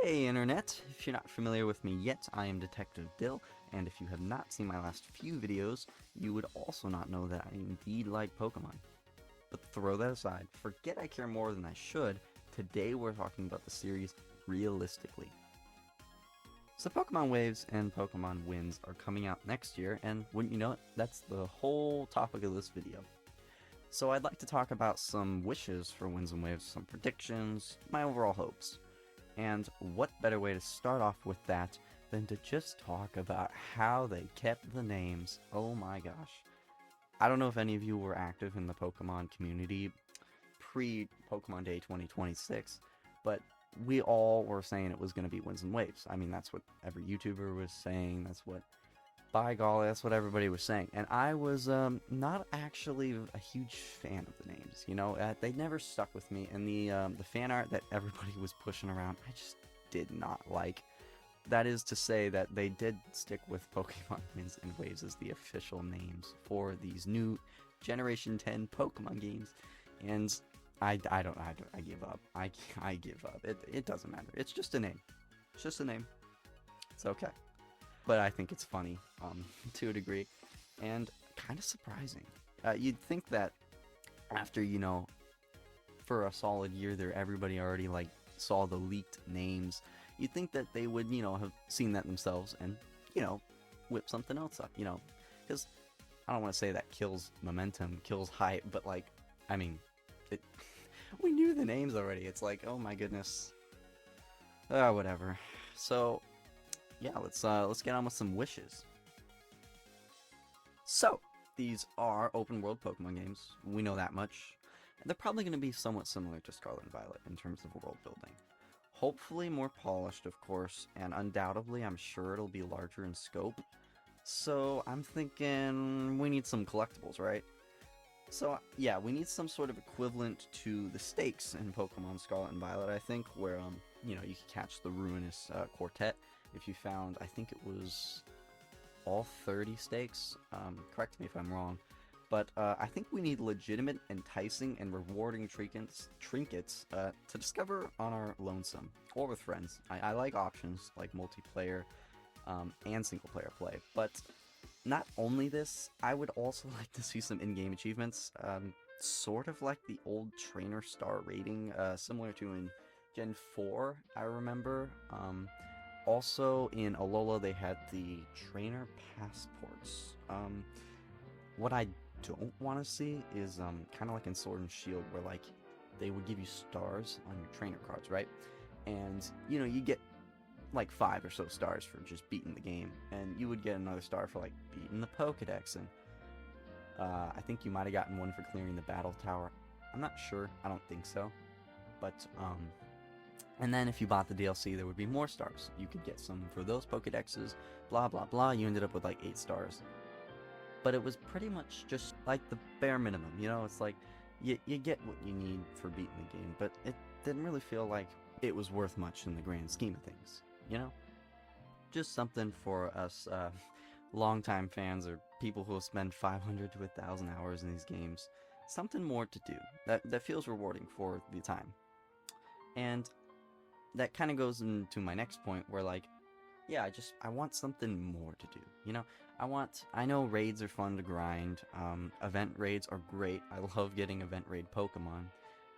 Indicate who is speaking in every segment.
Speaker 1: Hey Internet! If you're not familiar with me yet, I am Detective Dill, and if you have not seen my last few videos, you would also not know that I indeed like Pokemon. But throw that aside, forget I care more than I should, today we're talking about the series realistically. So Pokemon Waves and Pokemon Winds are coming out next year, and wouldn't you know it, that's the whole topic of this video. So I'd like to talk about some wishes for Winds and Waves, some predictions, my overall hopes. And what better way to start off with that than to just talk about how they kept the names. Oh my gosh. I don't know if any of you were active in the Pokemon community pre-Pokemon Day 2026, but we all were saying it was going to be Winds and Waves. I mean, that's what every YouTuber was saying. That's what, by golly, that's what everybody was saying. And I was not actually a huge fan of the names. You know, they never stuck with me. And the fan art that everybody was pushing around, I just did not like. That is to say that they did stick with Pokemon Winds and Waves as the official names for these new Generation 10 Pokemon games. And I give up. I give up. It doesn't matter. It's just a name. It's just a name. It's okay. But I think it's funny, to a degree, and kind of surprising. You'd think that after, you know, for a solid year there, everybody already, like, saw the leaked names. You'd think that they would, you know, have seen that themselves and, you know, whip something else up, you know. Because I don't want to say that kills momentum, kills hype, but, like, I mean, we knew the names already. It's like, oh my goodness. Whatever. So yeah, let's get on with some wishes. So, these are open world Pokemon games. We know that much. They're probably going to be somewhat similar to Scarlet and Violet in terms of world building. Hopefully more polished, of course, and undoubtedly I'm sure it'll be larger in scope. So, I'm thinking we need some collectibles, right? So, yeah, we need some sort of equivalent to the stakes in Pokemon Scarlet and Violet, I think, where, you know, you could catch the Ruinous Quartet if you found, I think it was all 30 stakes, correct me if I'm wrong, but I think we need legitimate, enticing, and rewarding trinkets to discover on our lonesome, or with friends. I like options, like multiplayer and single-player play, but not only this, I would also like to see some in-game achievements, sort of like the old trainer star rating, similar to in Gen 4, I remember. Also, in Alola, they had the trainer passports. What I don't want to see is kind of like in Sword and Shield, where like they would give you stars on your trainer cards, right? And you know, you get like 5 or so stars for just beating the game, and you would get another star for like beating the Pokédex, and I think you might have gotten one for clearing the battle tower. I'm not sure. I don't think so, but and then if you bought the DLC, there would be more stars. You could get some for those Pokédexes, blah blah blah. You ended up with like 8 stars. But it was pretty much just like the bare minimum, you know? It's like, you get what you need for beating the game, but it didn't really feel like it was worth much in the grand scheme of things, you know? Just something for us longtime fans or people who have spent 500 to 1,000 hours in these games. Something more to do that feels rewarding for the time. And that kind of goes into my next point where, like, yeah, I want something more to do, you know? I know raids are fun to grind, event raids are great, I love getting event raid Pokemon,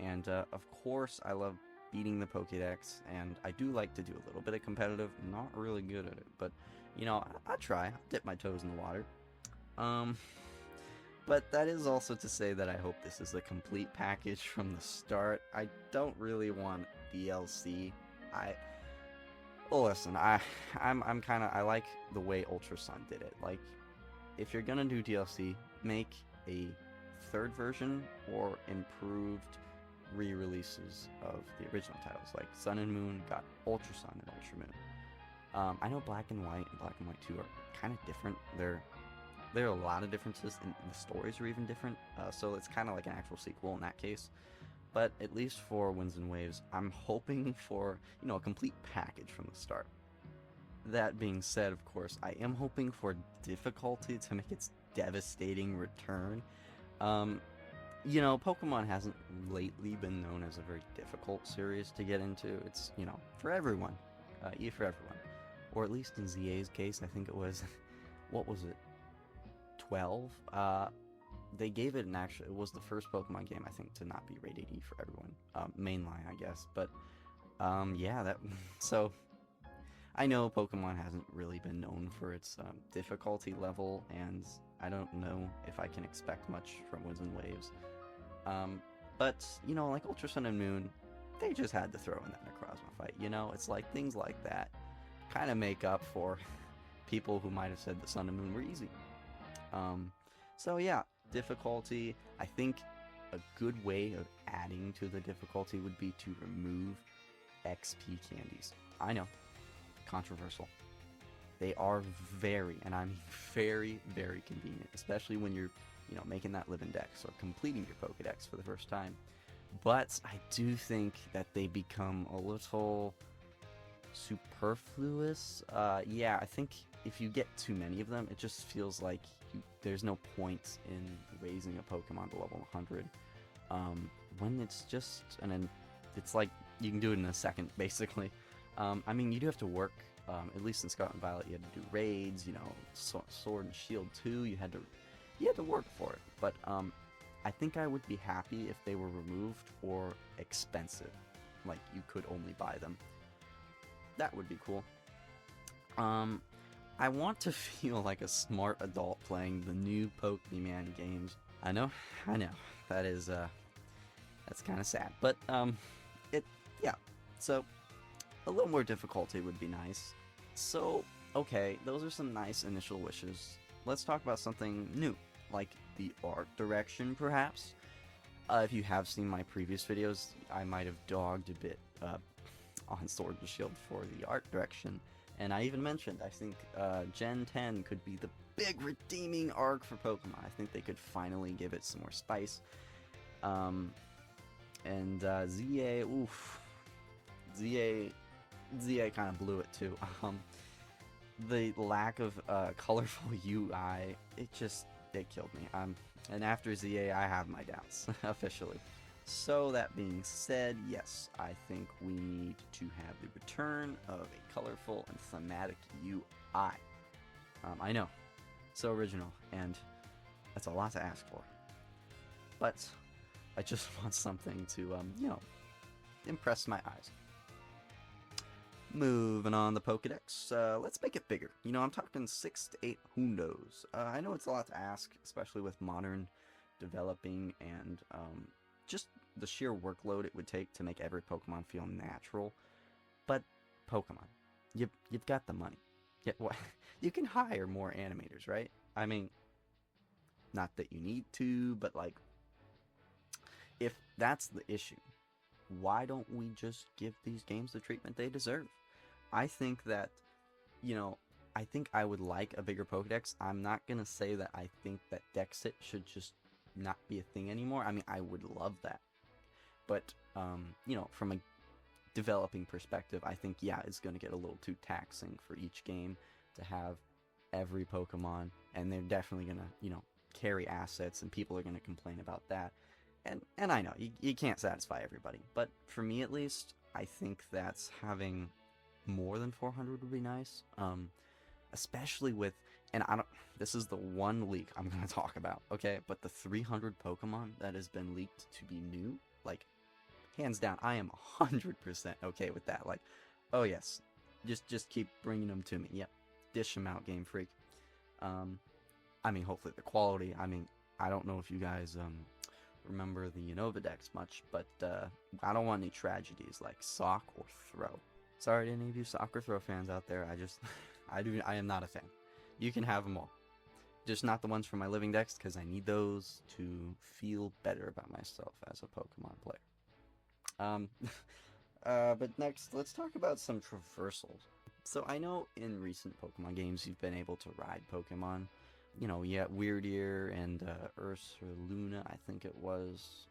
Speaker 1: and of course I love beating the Pokédex, and I do like to do a little bit of competitive, not really good at it, but, you know, I try, I'll dip my toes in the water. But that is also to say that I hope this is a complete package from the start. I don't really want DLC. Listen, I'm kind of, I like the way Ultra Sun did it. Like, if you're gonna do DLC, make a third version or improved re-releases of the original titles. Like Sun and Moon got Ultra Sun and Ultra Moon. I know Black and White and Black and White 2 are kind of different. There are a lot of differences, and the stories are even different. So it's kind of like an actual sequel in that case. But at least for Winds and Waves, I'm hoping for, you know, a complete package from the start. That being said, of course, I am hoping for difficulty to make its devastating return. You know, Pokemon hasn't lately been known as a very difficult series to get into. It's, you know, for everyone. E for everyone. Or at least in ZA's case, I think it was, what was it, 12? They gave it it was the first Pokemon game, I think, to not be rated E for everyone. Mainline, I guess. But, yeah, so, I know Pokemon hasn't really been known for its difficulty level, and I don't know if I can expect much from Winds and Waves. But, like Ultra Sun and Moon, they just had to throw in that Necrozma fight, It's like things like that kind of make up for people who might have said the Sun and Moon were easy. So yeah, difficulty. I think a good way of adding to the difficulty would be to remove XP candies. I know, controversial. They are very, and I mean very, very convenient, especially when you're, making that living dex or completing your Pokédex for the first time. But I do think that they become a little superfluous. Yeah, I think if you get too many of them, it just feels like there's no point in raising a Pokemon to level 100. When it's just, it's like you can do it in a second, basically. I mean, you do have to work, at least in Scarlet and Violet, you had to do raids, Sword and Shield 2, you had to work for it. But, I think I would be happy if they were removed or expensive. Like, you could only buy them. That would be cool. I want to feel like a smart adult playing the new Pokemon games. I know. That is, that's kind of sad. But, yeah. So, a little more difficulty would be nice. So, okay, those are some nice initial wishes. Let's talk about something new, like the art direction, perhaps. If you have seen my previous videos, I might have dogged a bit on Sword and Shield for the art direction. And I even mentioned, I think Gen 10 could be the big redeeming arc for Pokemon. I think they could finally give it some more spice. And ZA, oof. ZA kind of blew it too. The lack of colorful UI, it killed me. And after ZA, I have my doubts, officially. So that being said, yes, I think we need to have the return of a colorful and thematic UI. I know, so original, and that's a lot to ask for. But I just want something to, impress my eyes. Moving on the Pokédex, let's make it bigger. I'm talking 6 to 8 hundos. I know it's a lot to ask, especially with modern developing and just the sheer workload it would take to make every Pokemon feel natural. But Pokemon, you've got the money. You can hire more animators, right? I mean, not that you need to, but like, if that's the issue, why don't we just give these games the treatment they deserve? I think that, I think I would like a bigger Pokédex. I'm not going to say that I think that Dexit should just not be a thing anymore. I mean, I would love that. But, from a developing perspective, I think, yeah, it's going to get a little too taxing for each game to have every Pokemon. And they're definitely going to, carry assets, and people are going to complain about that. And I know, you can't satisfy everybody. But for me, at least, I think that having more than 400 would be nice. Especially with, and this is the one leak I'm going to talk about, okay? But the 300 Pokemon that has been leaked to be new, like, hands down, I am 100% okay with that. Like, oh yes, just keep bringing them to me. Yep, dish them out, Game Freak. I mean, hopefully the quality, I don't know if you guys, remember the Unova much, but I don't want any tragedies like Sock or Throw. Sorry to any of you Sock or Throw fans out there. I am not a fan. You can have them all, just not the ones from my living decks, because I need those to feel better about myself as a Pokemon player. But next, let's talk about some traversals. So I know in recent Pokemon games you've been able to ride Pokemon. You had Weird Ear and Ursaluna, I think it was.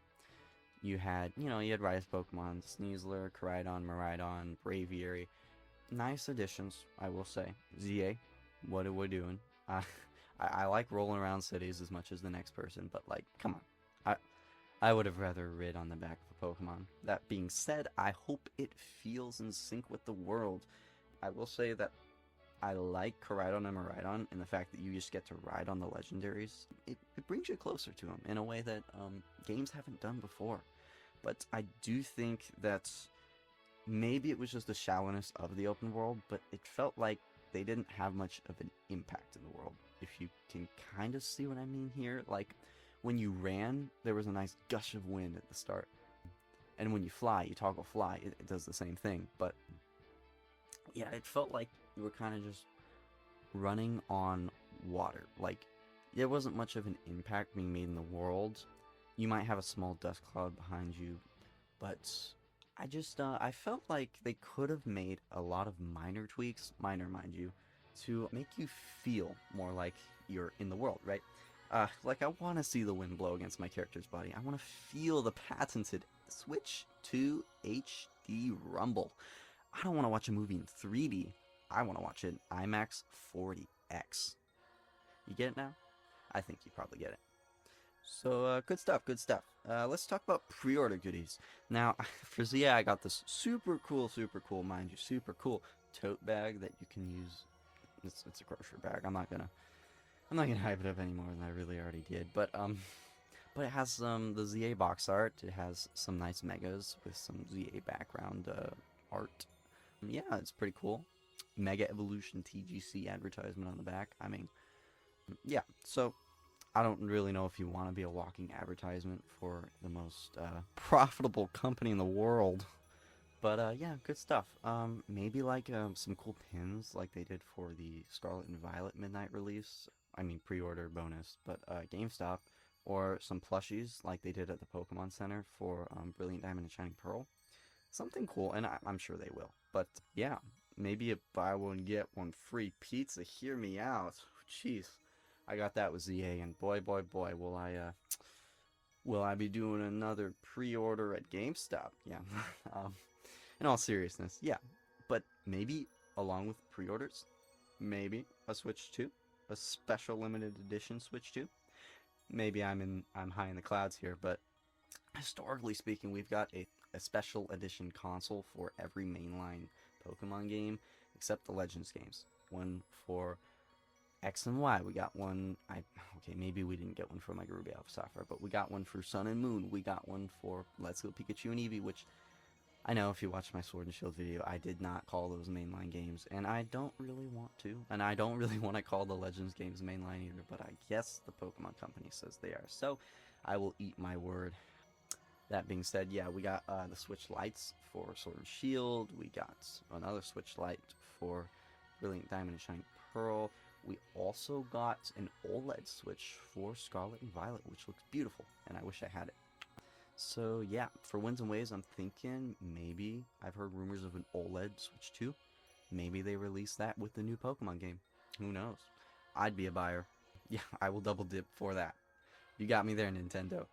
Speaker 1: You had Rise Pokemon, Sneasler, Koraidon, Miraidon, Braviary. Nice additions, I will say. ZA, what are we doing? I like rolling around cities as much as the next person, but like, come on. I would have rather rid on the back of a Pokemon. That being said, I hope it feels in sync with the world. I will say that I like Koraidon and Miraidon, and the fact that you just get to ride on the legendaries. It brings you closer to them in a way that games haven't done before. But I do think that maybe it was just the shallowness of the open world, but it felt like they didn't have much of an impact in the world. If you can kind of see what I mean here, like when you ran, there was a nice gush of wind at the start. And when you fly, you toggle fly, it does the same thing. But yeah, it felt like you were kind of just running on water. Like, there wasn't much of an impact being made in the world. You might have a small dust cloud behind you, but I felt like they could have made a lot of minor tweaks, minor mind you, to make you feel more like you're in the world, right? Like, I want to see the wind blow against my character's body. I want to feel the patented switch to HD rumble. I don't want to watch a movie in 3D. I want to watch it in IMAX 40X. You get it now? I think you probably get it. So, good stuff, good stuff. Let's talk about pre-order goodies. Now, for ZA, I got this super cool, mind you, super cool tote bag that you can use. It's a grocery bag. I'm not gonna hype it up any more than I really already did. But it has the ZA box art. It has some nice megas with some ZA background art. Yeah, it's pretty cool. Mega Evolution TGC advertisement on the back. I mean, yeah, so I don't really know if you want to be a walking advertisement for the most profitable company in the world. But yeah, good stuff. Maybe like some cool pins like they did for the Scarlet and Violet Midnight release. I mean, pre-order bonus, but GameStop. Or some plushies like they did at the Pokemon Center for Brilliant Diamond and Shining Pearl. Something cool, and I'm sure they will. But yeah, maybe a buy one get one free pizza. Hear me out. Jeez, I got that with ZA, and boy, will I be doing another pre-order at GameStop? Yeah. In all seriousness, yeah. But maybe along with pre-orders, maybe a Switch 2, a special limited edition Switch 2. Maybe I'm high in the clouds here, but historically speaking, we've got a special edition console for every mainline Pokemon game except the Legends games. One for X and Y. We got one. Okay, maybe we didn't get one for Mega Ruby Alpha Sapphire, but we got one for Sun and Moon. We got one for Let's Go Pikachu and Eevee, which I know if you watched my Sword and Shield video, I did not call those mainline games, and I don't really want to, and I don't really want to call the Legends games mainline either, but I guess the Pokemon Company says they are, so I will eat my word. That being said, yeah, we got the Switch Lights for Sword and Shield, we got another Switch Light for Brilliant Diamond and Shining Pearl, we also got an OLED Switch for Scarlet and Violet, which looks beautiful, and I wish I had it. So yeah, for Winds and Waves, I'm thinking maybe, I've heard rumors of an OLED Switch 2. Maybe they release that with the new Pokemon game. Who knows? I'd be a buyer. Yeah, I will double dip for that. You got me there, Nintendo.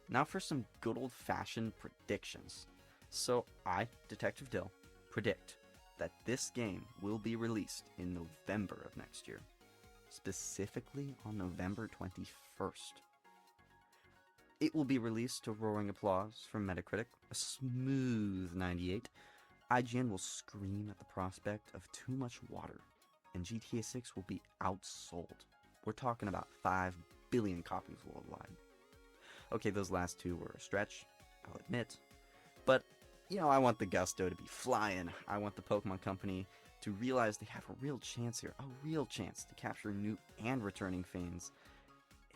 Speaker 1: Now for some good old-fashioned predictions. So I, Detective Dill, predict that this game will be released in November of next year. Specifically on November 21st. It will be released to roaring applause from Metacritic, a smooth 98. IGN will scream at the prospect of too much water, and GTA 6 will be outsold. We're talking about 5 billion copies worldwide. Okay, those last two were a stretch, I'll admit, but, you know, I want the gusto to be flying. I want the Pokemon Company to realize they have a real chance here, a real chance to capture new and returning fans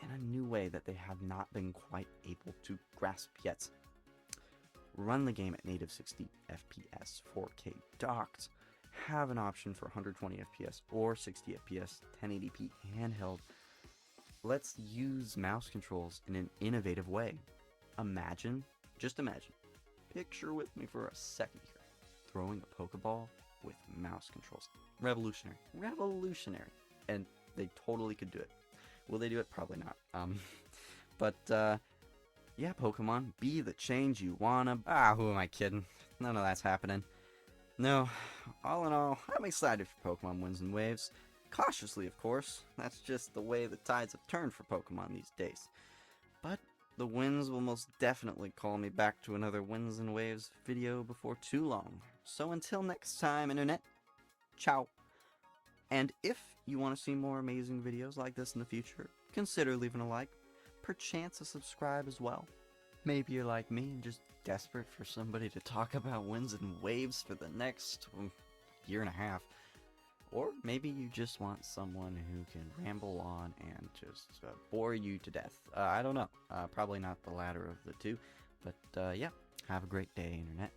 Speaker 1: in a new way that they have not been quite able to grasp yet. Run the game at native 60 FPS, 4K docked, have an option for 120 FPS or 60 FPS, 1080p handheld. Let's use mouse controls in an innovative way. Imagine, just imagine, picture with me for a second here, throwing a Pokeball with mouse controls. Revolutionary. Revolutionary. And they totally could do it. Will they do it? Probably not. But yeah, Pokemon, be the change you wanna. Who am I kidding? None of that's happening. No, all in all, I'm excited for Pokemon Winds and Waves. Cautiously, of course. That's just the way the tides have turned for Pokemon these days. But the winds will most definitely call me back to another Winds and Waves video before too long. So until next time, Internet, Ciao! And if you want to see more amazing videos like this in the future, consider leaving a like, perchance a subscribe as well. Maybe you're like me and just desperate for somebody to talk about winds and waves for the next year and a half. Or maybe you just want someone who can ramble on and just bore you to death. I don't know. Probably not the latter of the two. But yeah, have a great day, Internet.